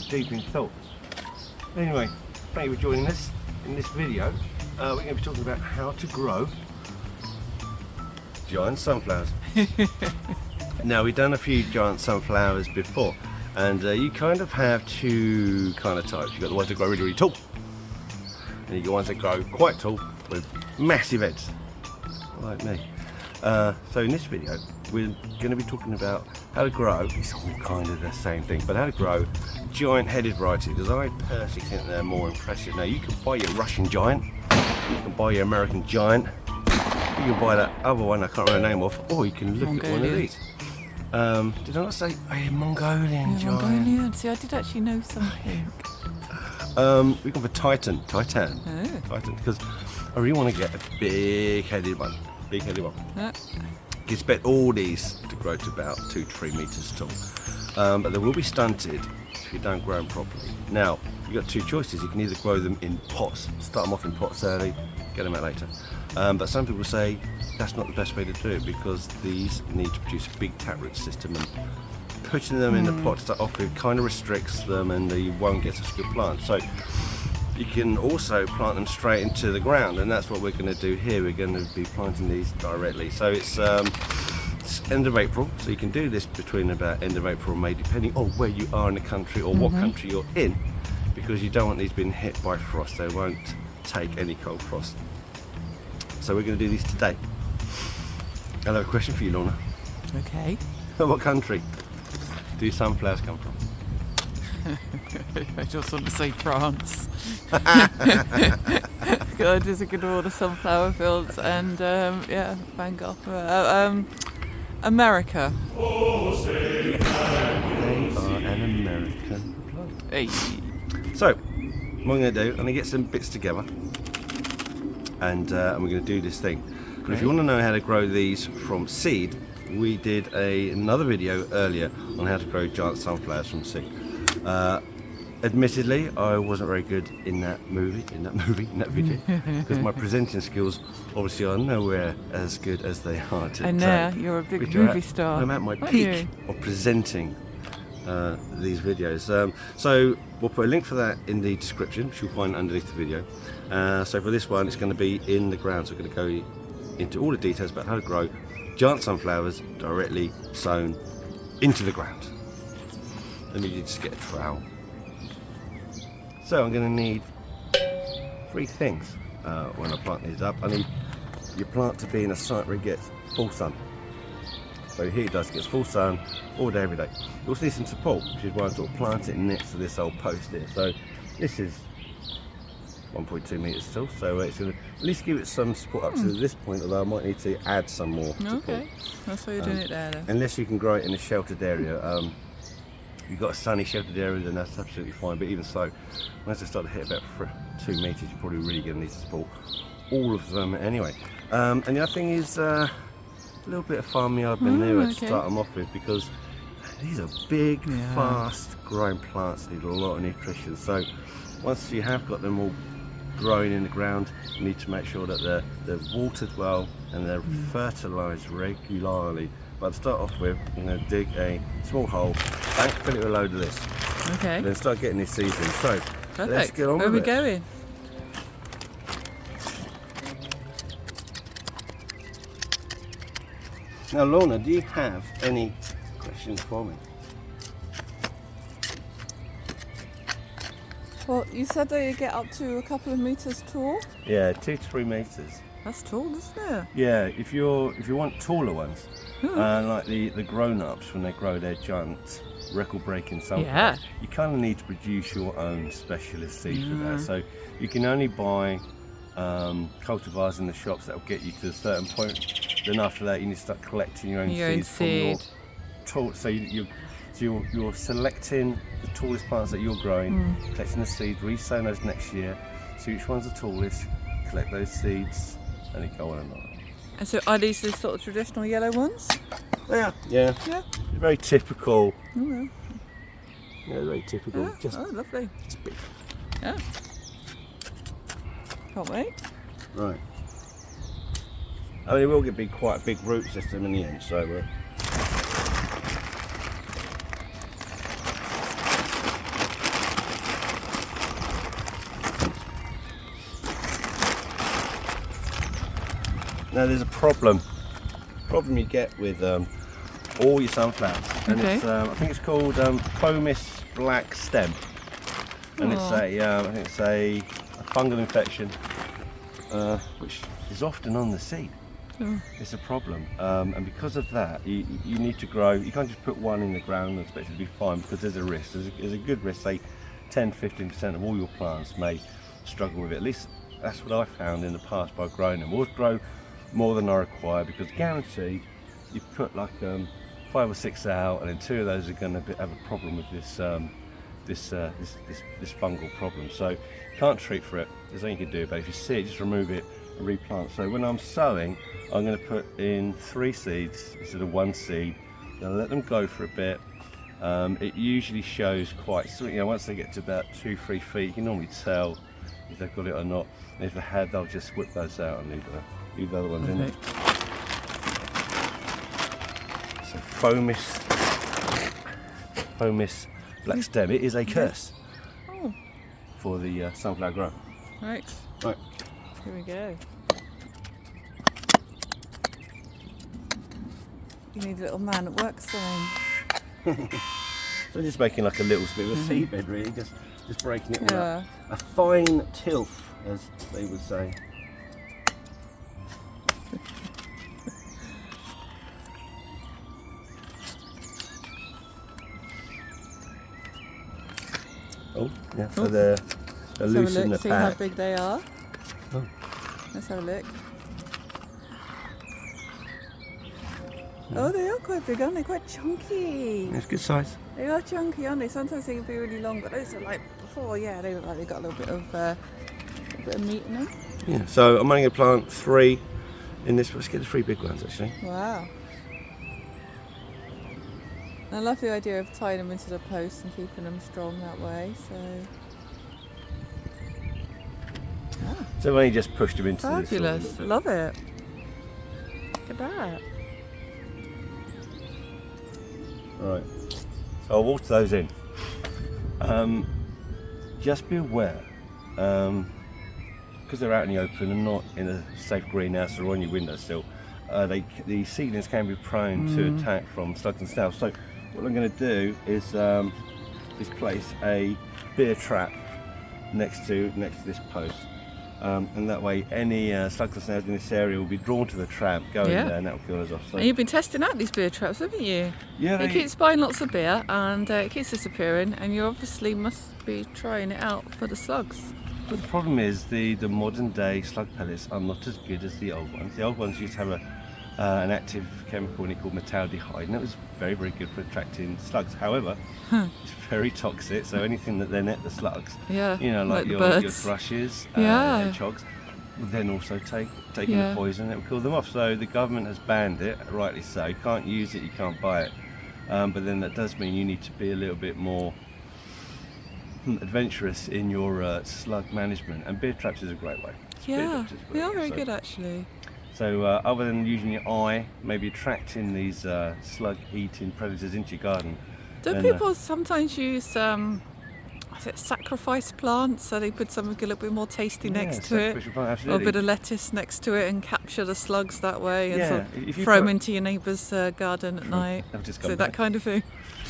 deep in thought. Anyway, thank you for joining us in this video. We're going to be talking about how to grow giant sunflowers. Now, we've done a few giant sunflowers before, and you kind of have two kind of types. You've got the ones that grow really, really tall, and you've got ones that grow quite tall with massive heads, like me. So in this video, we're going to be talking about how to grow, it's all kind of the same thing, but how to grow giant-headed varieties, because I personally think they're more impressive. Now, you can buy your Russian giant, you can buy your American giant, you can buy that other one I can't remember the name of, or you can look at one of these. Did I not say a Mongolian giant? Mongolian. See, I did actually know something. We've gone for Titan, because I really want to get a big-headed one. Yeah. You expect all these to grow to about 2 to 3 meters tall, but they will be stunted if you don't grow them properly. Now, you've got two choices. You can either grow them in pots, start them off in pots early, get them out later. But some people say that's not the best way to do it, because these need to produce a big taproot system, and putting them in the pot to start off with kind of restricts them, and you won't get such a good plant. So you can also plant them straight into the ground, and that's what we're going to do here. We're going to be planting these directly. So it's end of April, so you can do this between about end of April and May, depending on where you are in the country or what country you're in, because you don't want these being hit by frost. They won't take any cold frost. So we're going to do these today. I have a question for you, Lorna. Okay. What country do sunflowers come from? I just want to say France. I just look at all the sunflower fields and yeah, bang up. America. They are an American plant. Hey. So, what I'm going to do, I'm going to get some bits together, and we're going to do this thing. But if you want to know how to grow these from seed, we did another video earlier on how to grow giant sunflowers from seed. Admittedly, I wasn't very good in that video, because my presenting skills obviously are nowhere as good as they are today. And now you're a big movie star. I'm at my peak of presenting these videos. So we'll put a link for that in the description, which you'll find underneath the video. So for this one, it's going to be in the ground. So we're going to go into all the details about how to grow giant sunflowers directly sown into the ground. Let me just get a trowel. So I'm going to need 3 things when I plant these up. I need your plant to be in a site where it gets full sun. So here it does, gets full sun all day, every day. You also need some support, which is why I sort of plant it next to this old post here. So this is 1.2 meters tall, so it's going to at least give it some support up to this point, although I might need to add some more support. Okay, that's why you're doing it there then. Unless you can grow it in a sheltered area. If you've got a sunny sheltered area, then that's absolutely fine, but even so, once they start to hit about 2 meters, you're probably really going to need to support all of them anyway. And the other thing is a little bit of farmyard manure to start them off with, because these are big, fast growing plants, need a lot of nutrition. So once you have got them all growing in the ground, you need to make sure that they're watered well and they're fertilised regularly. But to start off with, I'm going to dig a small hole, and fill it with a load of this. Okay. And then start getting these seeds in. So, perfect. let's get on Where with it. are we going? Now, Lorna, do you have any questions for me? Well, you said that you get up to a couple of meters tall. Yeah, 2 to 3 meters. That's tall, isn't it? Yeah, if you want taller ones, like the grown-ups when they grow their giant record-breaking sunflowers, you kind of need to produce your own specialist seed for that. So you can only buy cultivars in the shops that will get you to a certain point. Then after that, you need to start collecting your own seeds from your tall. So you're selecting the tallest plants that you're growing, collecting the seeds, re-sowing those next year, see which one's the tallest, collect those seeds, and it go on and on. And so are these the sort of traditional yellow ones? Yeah. Very typical. Yeah, very typical. Yeah. Just lovely. Just big. Yeah. Can't wait. Right. I mean, it will be quite a big root system in the end, so Now there's a problem you get with all your sunflowers, and Okay. it's I think it's called fomis black stem, and it's I think it's a fungal infection which is often on the seed. Oh. It's a problem, and because of that, you need to grow. You can't just put one in the ground and expect it to be fine, because there's a risk. There's a good risk. Say 10-15% of all your plants may struggle with it. At least that's what I found in the past by growing them. Always grow more than I require, because guarantee you put like 5 or 6 out, and then 2 of those are going to have a problem with this this fungal problem. So you can't treat for it. There's nothing you can do. But if you see it, just remove it and replant. So when I'm sowing, I'm going to put in 3 seeds instead of 1 seed. Now let them go for a bit. It usually shows quite, once they get to about 2-3 feet, you can normally tell if they've got it or not. And if they had, they'll just whip those out and leave the other ones in. So fomis black stem. It is a curse for the sunflower grower. Right. Right. Here we go. You need a little man at work sewing. So just making like a little bit of a seed bed, really, just breaking it all up. Yeah. A fine tilth, as they would say. Oh, yeah. So they're Let's loose have a in the look, see how pack. big they are. Oh. Let's have a look. Oh, they are quite big, aren't they? Quite chunky. It's good size. They are chunky, aren't they? Sometimes they can be really long, but those are like before. Yeah, they look like they got a little bit of meat in them. Yeah. So I'm only going to plant 3 in this. Let's get the 3 big ones actually. Wow. I love the idea of tying them into the post and keeping them strong that way. So I've only just pushed them into Fabulous. this. Love it. Look at that. Right. So I'll water those in. Just be aware, because they're out in the open and not in a safe greenhouse or on your windowsill, the seedlings can be prone to attack from slugs and snails. So what I'm going to do is place a beer trap next to this post. And that way any slugs and snails in this area will be drawn to the trap, go in there, and that will kill us off. So, And you've been testing out these beer traps, haven't you? yeah, It keeps buying lots of beer and it keeps disappearing, and you obviously must be trying it out for the slugs. but the problem is the modern day slug pellets are not as good as the old ones. The old ones used to have an active chemical in it called metaldehyde, and it was very, very good for attracting slugs. However, it's very toxic, so anything that then net the slugs, Yeah, like the your birds. thrushes, Yeah. hedgehogs, will then also taking the poison, it will kill them off. So the government has banned it, rightly so. You can't use it, you can't buy it, but then that does mean you need to be a little bit more adventurous in your slug management, and beer traps is a great way. Yeah, they are very good actually. So other than using your eye, maybe attracting these slug-eating predators into your garden. Do people sometimes use sacrifice plants, so they put something a little bit more tasty next to it, sacrificial plant, or a absolutely. bit of lettuce next to it, and capture the slugs that way, and sort if of you throw them put- into your neighbour's garden at night. They'll just So come that back. kind of thing.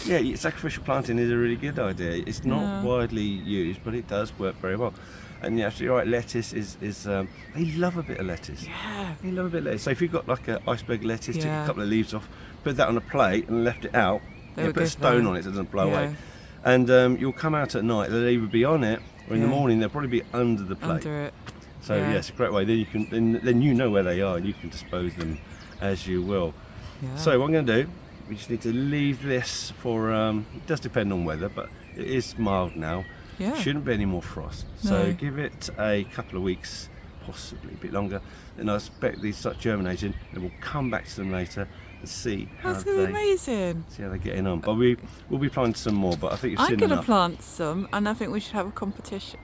Yeah, sacrificial planting is a really good idea. It's not Yeah. widely used, but it does work very well. And you're absolutely right, lettuce is they love a bit of lettuce. Yeah. They love a bit of lettuce. So if you've got like an iceberg lettuce, took Yeah. a couple of leaves off, put that on a plate and left it out, They would put a go stone there. on it so it doesn't blow Yeah. away. And you'll come out at night, they'll either be on it, or in the Yeah. morning they'll probably be under the plate. Under it. So Yeah. it's a great way. Then you can then you know where they are and you can dispose them as you will. Yeah. So what I'm going to do, we just need to leave this for. It does depend on weather, but it is mild now. Yeah. Shouldn't be any more frost. So No. give it a couple of weeks, possibly a bit longer. Then I expect these start germinating, and we'll come back to them later and see how That's gonna be amazing. they're getting on. But we'll be planting some more. But I think you've I'm seen going to enough. plant some, and I think we should have a competition.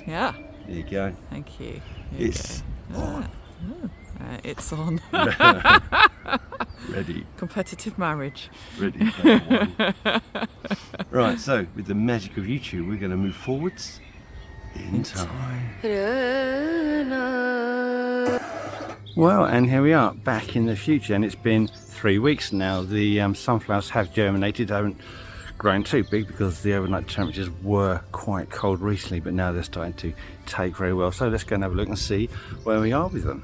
Yeah. There you go. Thank you. There you It's go. on. It's on. Ready. Competitive marriage. Ready for one. Right, so with the magic of YouTube, we're going to move forwards in time. Well, and here we are back in the future, and it's been 3 weeks now. The sunflowers have germinated. They haven't grown too big because the overnight temperatures were quite cold recently, but now they're starting to take very well. So let's go and have a look and see where we are with them.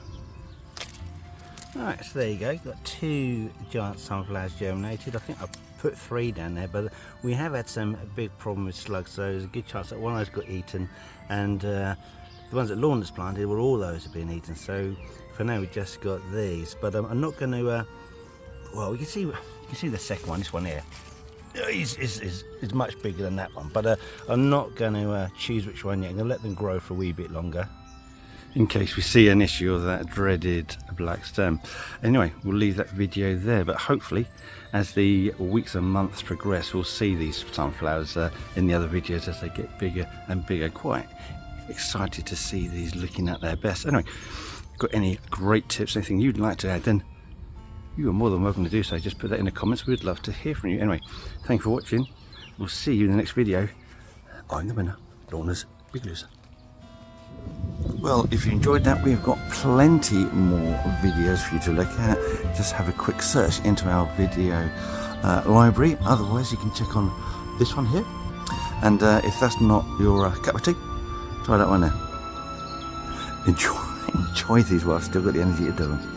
Alright, so there you go. Got 2 giant sunflowers germinated. I think I put 3 down there, but we have had some big problem with slugs, so there's a good chance that one of those got eaten, and the ones that Lorna's planted, well, all those have been eaten. So for now we just got these, but I'm not going to well, you can see the second one, this one here is much bigger than that one, but I'm not going to choose which one yet. I'm going to let them grow for a wee bit longer in case we see an issue of that dreaded black stem. Anyway, we'll leave that video there, but hopefully as the weeks and months progress, we'll see these sunflowers in the other videos as they get bigger and bigger. Quite excited to see these looking at their best. Anyway, got any great tips, anything you'd like to add, then you are more than welcome to do so. Just put that in the comments. We'd love to hear from you. Anyway, thanks for watching. We'll see you in the next video. I'm the winner, Lorna's Big Loser. Well, if you enjoyed that, we've got plenty more videos for you to look at. Just have a quick search into our video library. Otherwise, you can check on this one here. And if that's not your cup of tea, try that one there. Enjoy these while I've still got the energy to do them.